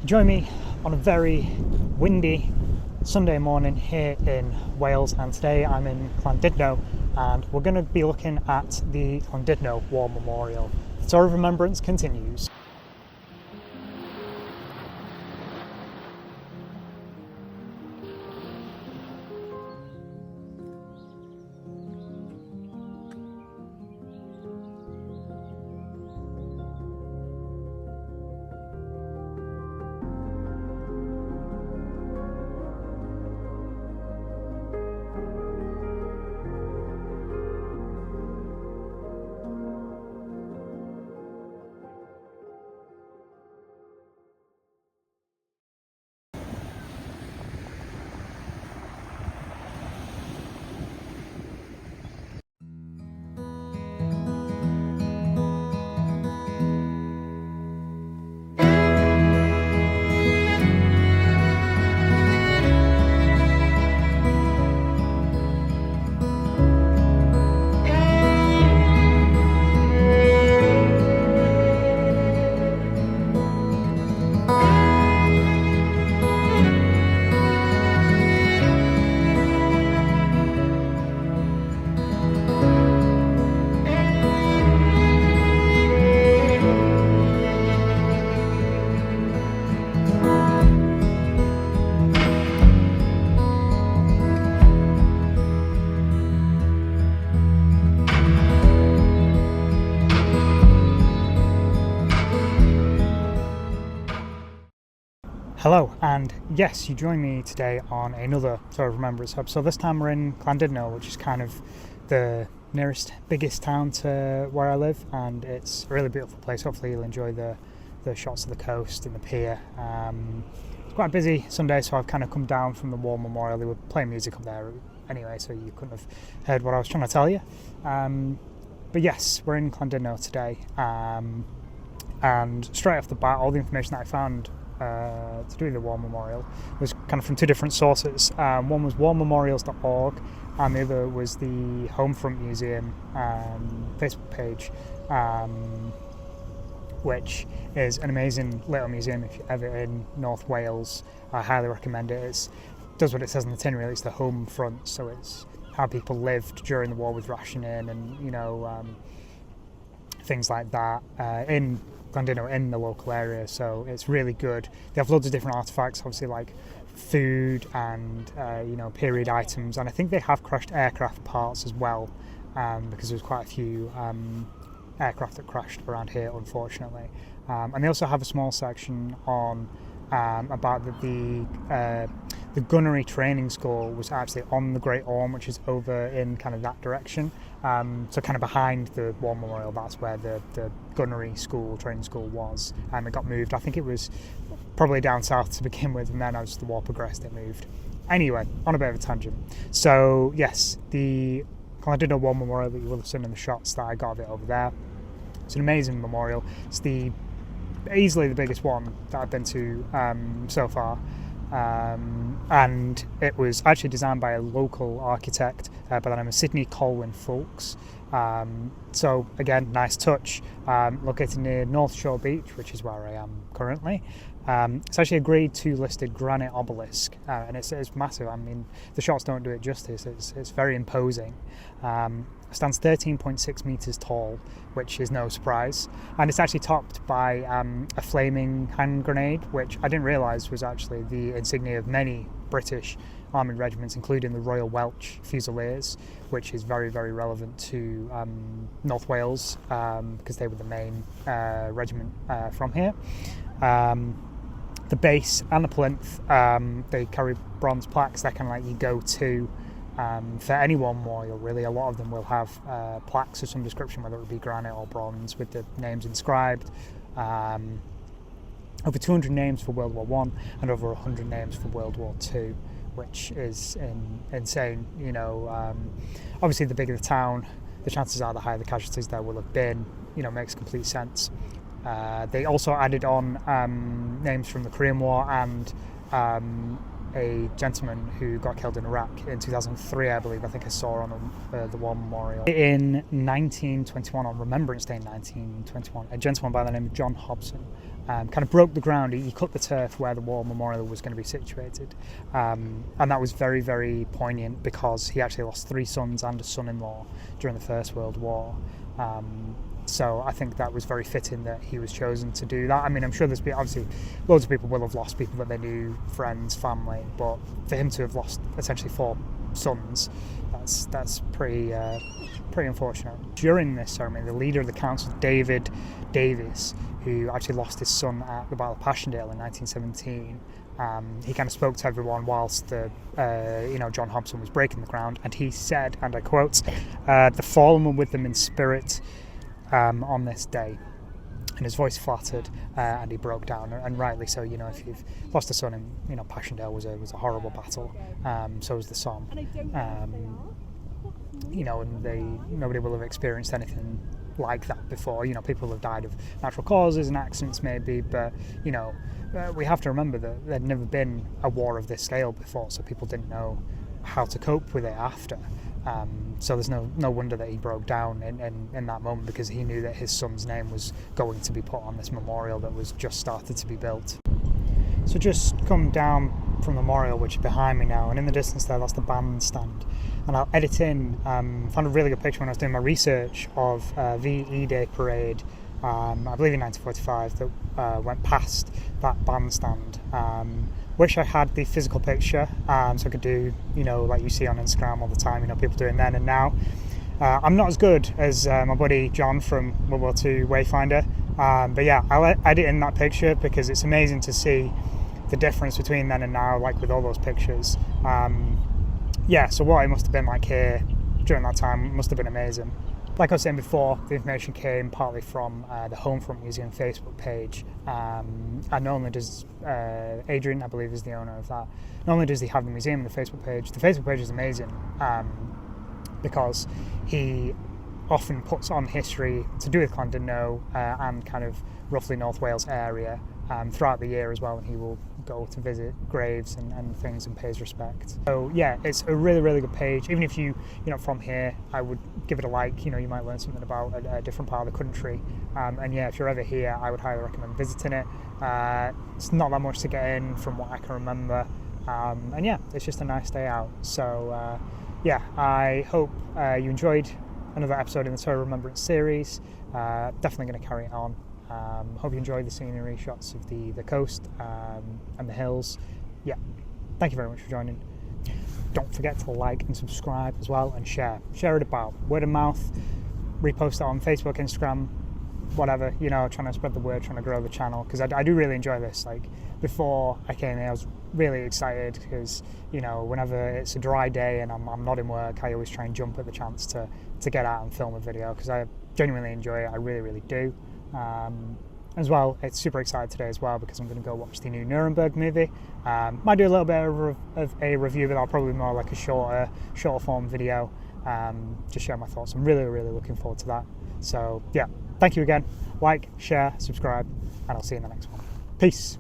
Join me on a very windy Sunday morning here in Wales, and today I'm in Llandudno and we're going to be looking at the Llandudno War Memorial. The tour of remembrance continues. Hello, and yes, you join me today on another tour of remembrance hub. So this time we're in Llandudno, which is kind of the nearest, biggest town to where I live, and it's a really beautiful place. Hopefully you'll enjoy the shots of the coast and the pier. It's quite a busy Sunday, so I've kind of come down from the War Memorial. They were playing music up there anyway, so you couldn't have heard what I was trying to tell you. But yes, we're in Llandudno today, and straight off the bat, all the information that I found to do the War Memorial was kind of from two different sources. One was warmemorials.org and the other was the Homefront Museum Facebook page, which is an amazing little museum. If you're ever in North Wales, I highly recommend it. It does what it says on the tin, really. It's the home front, so it's how people lived during the war with rationing and things like that in Llandudno, in the local area. So it's really good. They have loads of different artifacts, obviously, like food and period items, and I think they have crashed aircraft parts as well, because there's quite a few aircraft that crashed around here, unfortunately. And they also have a small section on about the gunnery training school was actually on the Great Orme, which is over in kind of that direction. So kind of behind the War Memorial, that's where the gunnery school, training school was. It got moved. I think it was probably down south to begin with, and then as the war progressed, it moved. Anyway, on a bit of a tangent. So yes, the Llandudno War Memorial that you will have seen in the shots that I got of it over there. It's an amazing memorial. It's easily the biggest one that I've been to so far. And it was actually designed by a local architect by the name of Sidney Colwyn Fulks. So again, nice touch. Located near North Shore Beach, which is where I am currently. It's actually a grade 2 listed granite obelisk, and it's massive. I mean, the shots don't do it justice. It's very imposing. It stands 13.6 meters tall, which is no surprise, and it's actually topped by a flaming hand grenade, which I didn't realise was actually the insignia of many British armoured regiments, including the Royal Welsh Fusiliers, which is very, very relevant to North Wales, because they were the main regiment from here. The base and the plinth, they carry bronze plaques. They're kind of like your go-to for any war memorial, really. A lot of them will have plaques of some description, whether it be granite or bronze, with the names inscribed. Over 200 names for World War I and over 100 names for World War II, which is insane. Obviously the bigger the town, the chances are the higher the casualties there will have been. Makes complete sense. They also added on names from the Korean War and a gentleman who got killed in Iraq in 2003, I believe. I think I saw on the War Memorial. In 1921, on Remembrance Day in 1921, a gentleman by the name of John Hobson kind of broke the ground. He cut the turf where the War Memorial was going to be situated. And that was very, very poignant because he actually lost 3 sons and a son-in-law during the First World War. So I think that was very fitting that he was chosen to do that. I mean, I'm sure there's been, obviously, loads of people will have lost people that they knew, friends, family, but for him to have lost essentially 4 sons, that's pretty unfortunate. During this ceremony, the leader of the council, David Davis, who actually lost his son at the Battle of Passchendaele in 1917, he kind of spoke to everyone whilst John Hobson was breaking the ground, and he said, and I quote, "The fallen were with them in spirit on this day," and his voice flattered, and he broke down, and rightly so. If you've lost a son in, Passchendaele was a horrible battle. So was the Somme. And nobody will have experienced anything like that before. People have died of natural causes and accidents maybe, but we have to remember that there'd never been a war of this scale before, so people didn't know how to cope with it after. So there's no wonder that he broke down in that moment, because he knew that his son's name was going to be put on this memorial that was just started to be built. So just come down from the memorial, which is behind me now, and in the distance there, that's the bandstand. And I'll edit in, found a really good picture when I was doing my research of the E-Day parade, I believe in 1945, that went past that bandstand. Wish I had the physical picture, so I could do, like you see on Instagram all the time, people doing then and now. I'm not as good as my buddy John from World War II Wayfinder, but yeah, I'll edit in that picture because it's amazing to see the difference between then and now, like with all those pictures. So what it must have been like here during that time must have been amazing. Like I was saying before, the information came partly from the Homefront Museum Facebook page, and not only does Adrian, I believe, is the owner of that, not only does he have the museum and the Facebook page is amazing because he often puts on history to do with Llandudno and kind of roughly North Wales area throughout the year as well, and he will go to visit graves and things and pays respect. So yeah, it's a really, really good page. Even if you're not from here, I would give it a like. You might learn something about a different part of the country. And yeah, if you're ever here, I would highly recommend visiting it. It's not that much to get in from what I can remember. And yeah, it's just a nice day out. So yeah, I hope you enjoyed another episode in the Tour Remembrance series. Definitely going to carry it on. Hope you enjoyed the scenery shots of the coast and the hills. Yeah, thank you very much for joining. Don't forget to like and subscribe as well, and share it about word of mouth. Repost it on Facebook, Instagram, whatever, trying to spread the word, trying to grow the channel, because I do really enjoy this. Like before I came here, I was really excited because whenever it's a dry day and I'm not in work, I always try and jump at the chance to get out and film a video, because I genuinely enjoy it. I really, really do. As well, it's super excited today as well because I'm going to go watch the new Nuremberg movie. Might do a little bit of a review, but I'll probably more like a shorter form video, just share my thoughts. I'm really, really looking forward to that. So yeah, thank you again. Like, share, subscribe, and I'll see you in the next one. Peace.